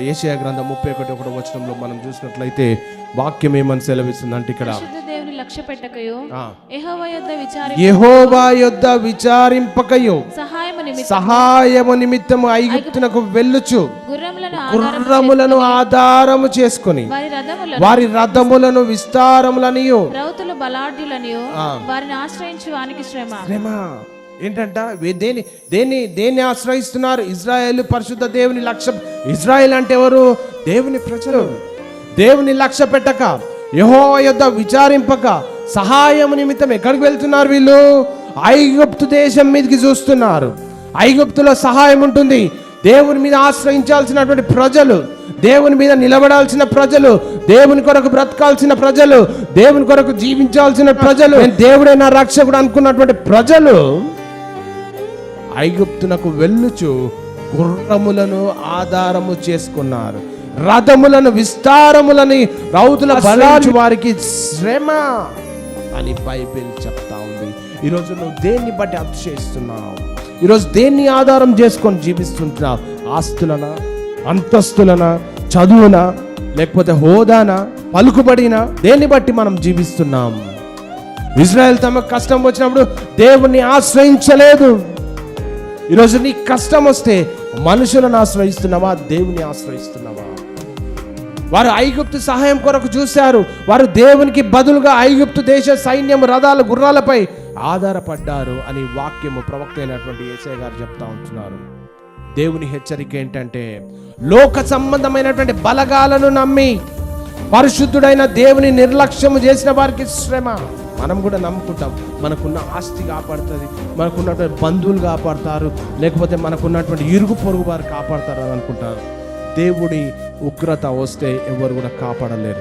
యెషయా గ్రంథం 31వ వచనంలో మనం చూసినట్లయితే వాక్యం ఏమని సెలవిస్తుందంటే ఇక్కడ దేవుని లక్ష్య పెట్టకయో యెహోవా యొద్ద విచారింపకయో సహాయము నిమిత్తము ఐగుప్తునకు వెళ్ళుచు గుర్రములను ఆధారము చేసుకొని వారి రథములను విస్తారములనియు రౌతులు బలాఢ్యులనియు వారిని ఆశ్రయించు వానికి శ్రమ. ఏంటంట దేన్ని ఆశ్రయిస్తున్నారు? ఇజ్రాయేలు పరిశుద్ధ దేవుని లక్ష్య. ఇజ్రాయేల్ అంటే ఎవరు? దేవుని ప్రజలు. దేవుని లక్ష్య పెట్టక, యెహోవా యొద్ద విచారింపక సహాయం నిమిత్తం ఎక్కడికి వెళ్తున్నారు వీళ్ళు? ఐగుప్తు దేశం మీదకి చూస్తున్నారు. ఐగుప్తులో సహాయం ఉంటుంది. దేవుని మీద ఆశ్రయించాల్సినటువంటి ప్రజలు, దేవుని మీద నిలబడాల్సిన ప్రజలు, దేవుని కొరకు బ్రతకాల్సిన ప్రజలు, దేవుని కొరకు జీవించాల్సిన ప్రజలు, దేవుడే నా రక్షకుడు అనుకున్నటువంటి ప్రజలు ఐగుప్తునకు వెళ్ళుచు గుర్రములను ఆధారము చేసుకున్నారు, రథములను విస్తారములని రౌతుల బలాఢ్యులు వారికి శ్రమ అని బైబిల్ చెప్తా ఉంది. ఈరోజు నువ్వు దేన్ని బట్టి అతిశయిస్తున్నావు? ఈరోజు దేన్ని ఆధారం చేసుకొని జీవిస్తుంటున్నావు? ఆస్తులనా, అంతస్తులనా, చదువునా, లేకపోతే హోదానా, పలుకుబడినా? దేన్ని బట్టి మనం జీవిస్తున్నాం? ఇజ్రాయెల్ తమకు కష్టం వచ్చినప్పుడు దేవుణ్ణి ఆశ్రయించలేదు. ఈరోజు నీ కష్టం వస్తే మనుషులను ఆశ్రయిస్తున్నావా? దేవుని ఆశ్రయిస్తున్నావా? వారు ఐగుప్తు సహాయం కొరకు చూశారు. వారు దేవునికి బదులుగా ఐగుప్తు దేశ సైన్యం రథాల గుర్రాలపై ఆధారపడ్డారు అని వాక్యము ప్రవక్త అయినటువంటి యెషయా గారు చెప్తా ఉంటున్నారు. దేవుని హెచ్చరిక ఏంటంటే, లోక సంబంధమైనటువంటి బలగాలను నమ్మి పరిశుద్ధుడైన దేవుని నిర్లక్ష్యము చేసిన వారికి శ్రమ. మనం కూడా నమ్ముకుంటాం, మనకున్న ఆస్తి కాపాడుతుంది, మనకున్నటువంటి బంధువులు కాపాడతారు, లేకపోతే మనకున్నటువంటి ఇరుగు పొరుగు వారు కాపాడతారు అని అనుకుంటారు. దేవుడి ఉగ్రత వస్తే ఎవరు కూడా కాపాడలేరు.